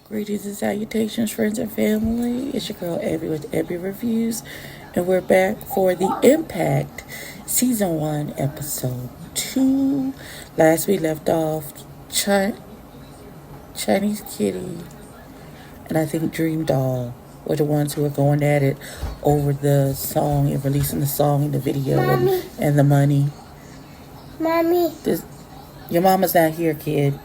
Greetings and salutations, friends and family. It's your girl Abby with Abby Reviews, and we're back for the Impact Season 1, Episode 2. Last we left off, Chinese Kitty and I think Dream Doll were the ones who were going at it over the song and releasing the song and the video and the money. Mommy. Your mama's not here, kid.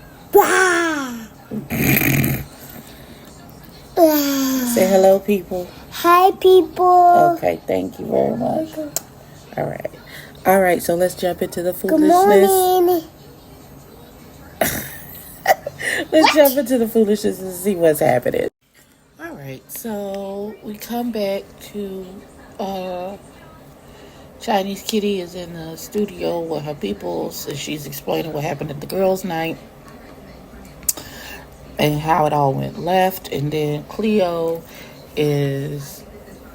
Say hello, people. Hi, people. Okay, thank you very much. All right, so let's jump into the Good foolishness. morning. Let's jump into the foolishness and see what's happening. All right, so we come back to Chinese Kitty is in the studio with her people, so she's explaining what happened at the girls' night and how it all went left. And then Cleo is,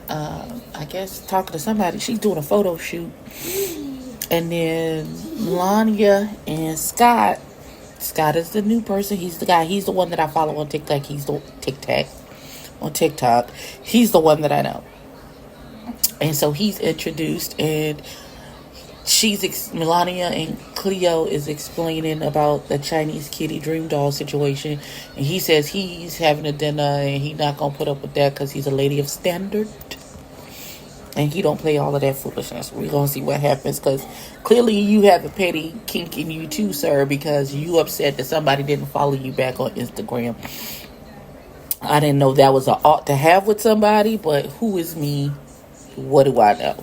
I guess, talking to somebody. She's doing a photo shoot. And then Melania and Scott is the new person. He's the guy. He's the one that I follow on TikTok. He's the TikTok. He's the one that I know. And so he's introduced, and Melania and Cleo is explaining about the Chinese Kitty Dream Doll situation. And he says he's having a dinner and he's not going to put up with that because he's a lady of standard. And he don't play all of that foolishness. We're going to see what happens, because clearly you have a petty kink in you too, sir, because you upset that somebody didn't follow you back on Instagram. I didn't know that was an ought to have with somebody, but who is me? What do I know?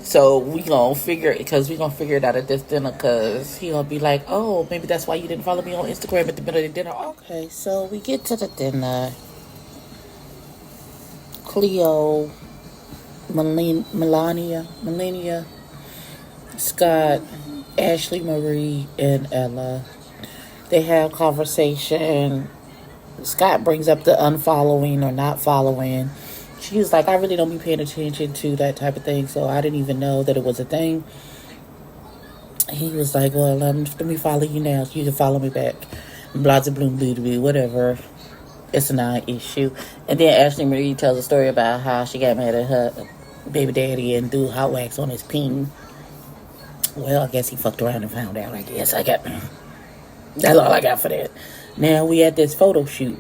So we're going to figure it out at this dinner, because he going to be like, oh, maybe that's why you didn't follow me on Instagram at the middle of the dinner. Okay, so we get to the dinner. Cleo, Melania, Scott, Ashley Marie, and Ella. They have conversation. Scott brings up the unfollowing or not following. She was like, I really don't be paying attention to that type of thing, so I didn't even know that it was a thing. He was like, well, let me follow you now so you can follow me back. Blah, blah, blah, blah, blah, whatever. It's a non-issue. And then Ashley Marie tells a story about how she got mad at her baby daddy and threw hot wax on his peen. Well, I guess he fucked around and found out, I guess. That's all I got for that. Now we at this photo shoot.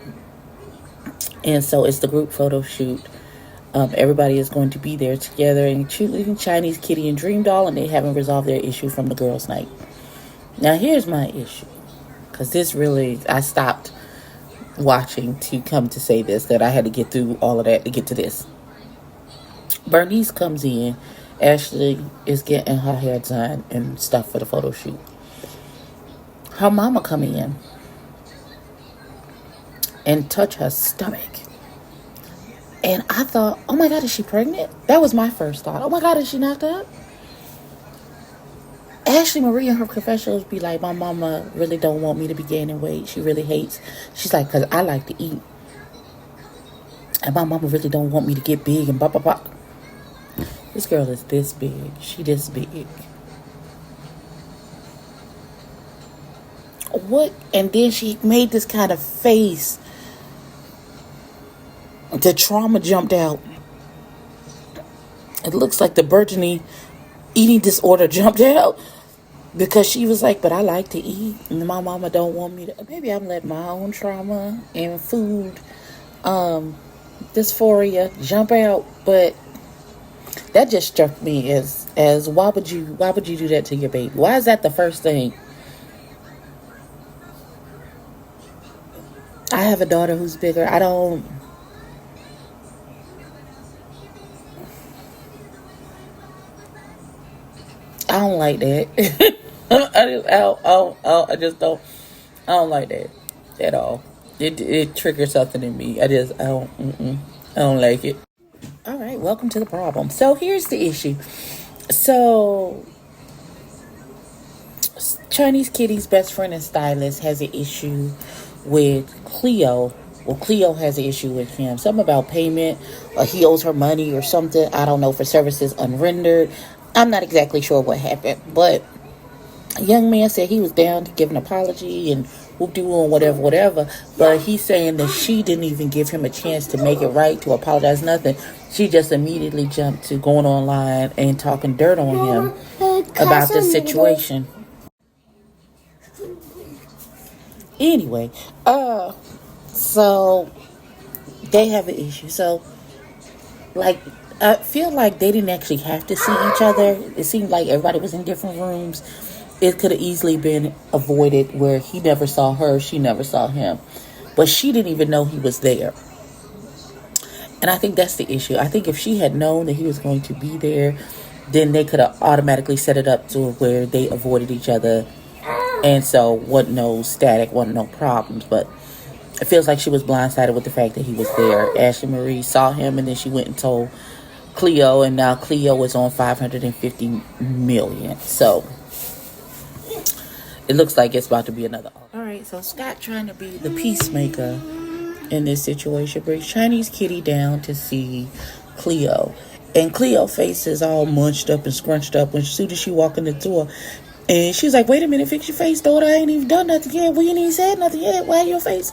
And so it's the group photo shoot. Everybody is going to be there together, including Chinese Kitty and Dream Doll, and they haven't resolved their issue from the girls' night. Now here's my issue, because this really, I stopped watching to come to say this, that I had to get through all of that to get to this. Bernice comes in. Ashley is getting her hair done and stuff for the photo shoot. Her mama come in and touch her stomach. And I thought, oh my God, is she pregnant? That was my first thought. Oh my God, is she knocked up? Ashley Marie in her confessionals be like, my mama really don't want me to be gaining weight. She really hates. She's like, because I like to eat. And my mama really don't want me to get big and blah, blah, blah. This girl is this big. She this big. What? And then she made this kind of face. The trauma jumped out. It looks like the burgeoning eating disorder jumped out, because she was like, but I like to eat and my mama don't want me to. Maybe I'm letting my own trauma and food dysphoria jump out. But that just struck me as why would you do that to your baby? Why is that the first thing? I have a daughter who's bigger. I don't like that. I just don't like that at all. It triggers something in me. I don't like it. All right, welcome to the problem. So here's the issue. So Chinese Kitty's best friend and stylist has an issue with Cleo. Well, Cleo has an issue with him. Something about payment, or he owes her money or something. I don't know, for services unrendered. I'm not exactly sure what happened, but a young man said he was down to give an apology and whoop-de-woo and whatever. But he's saying that she didn't even give him a chance to make it right, to apologize, nothing. She just immediately jumped to going online and talking dirt on him about the situation. Anyway, so they have an issue. So, like, I feel like they didn't actually have to see each other. It seemed like everybody was in different rooms. It could have easily been avoided where he never saw her, she never saw him. But she didn't even know he was there. And I think that's the issue. I think if she had known that he was going to be there, then they could have automatically set it up to where they avoided each other. And so wasn't no static, wasn't no problems. But it feels like she was blindsided with the fact that he was there. Ashley Marie saw him, and then she went and told Cleo, and now Cleo is on $550 million. So it looks like it's about to be another. All right, so Scott, trying to be the peacemaker in this situation, brings Chinese Kitty down to see Cleo, and Cleo face is all munched up and scrunched up when as soon as she walked in the door. And she's like, wait a minute, fix your face, daughter. I ain't even done nothing yet. We ain't even said nothing yet. Why your face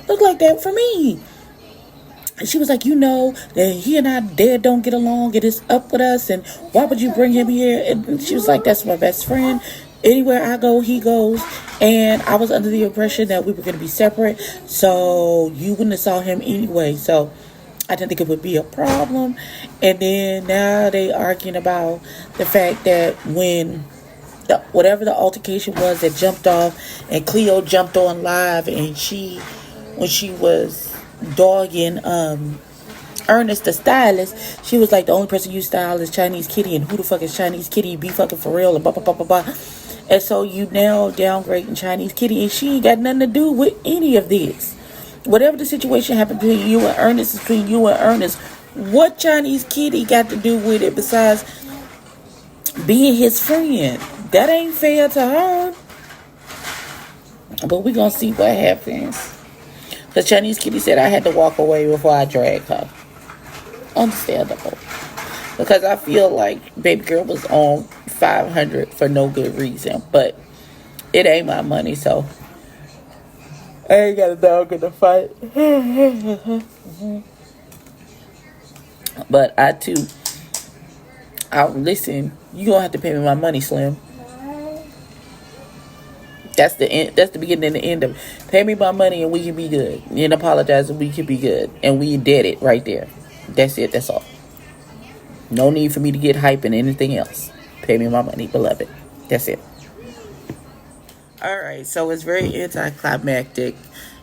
look like that for me? And she was like, you know that he and I dad don't get along. It is up with us. And why would you bring him here? And she was like, that's my best friend. Anywhere I go, he goes. And I was under the impression that we were going to be separate. So you wouldn't have saw him anyway. So I didn't think it would be a problem. And then now they arguing about the fact that when whatever the altercation was that jumped off, and Cleo jumped on live, and when she was dogging Ernest the stylist, she was like, the only person you style is Chinese Kitty, and who the fuck is Chinese Kitty? Be fucking for real, and blah blah blah blah blah. And so you now downgrading Chinese Kitty, and she ain't got nothing to do with any of this. Whatever the situation happened between you and Ernest is between you and Ernest. What Chinese Kitty got to do with it besides being his friend? That ain't fair to her. But we gonna see what happens. Because Chinese Kitty said I had to walk away before I dragged her. Understandable. Because I feel like baby girl was on 500 for no good reason. But it ain't my money, so I ain't got a dog in the fight. But listen, you gonna have to pay me my money, Slim. That's the end. That's the beginning and the end of it. Pay me my money and we can be good. And apologize and we can be good. And we did it right there. That's it. That's all. No need for me to get hype and anything else. Pay me my money, beloved. That's it. Alright, so it's very anticlimactic.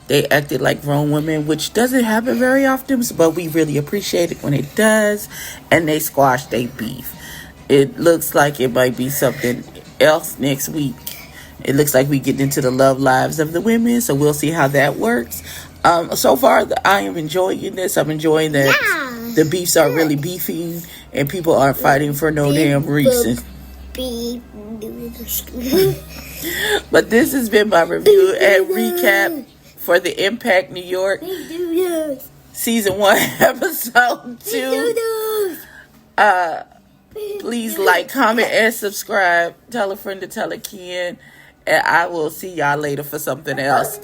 They acted like grown women, which doesn't happen very often, but we really appreciate it when it does. And they squashed their beef. It looks like it might be something else next week. It looks like we get into the love lives of the women, so we'll see how that works. So far, I am enjoying this. I'm enjoying that the beefs are really beefing, and people aren't fighting for no damn reason. But this has been my review and recap for the Impact New York Season 1, Episode 2. Please like, comment, and subscribe. Tell a friend to tell a kin. And I will see y'all later for something else.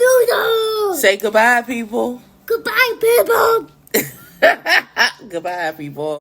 Say goodbye, people. Goodbye, people. Goodbye, people.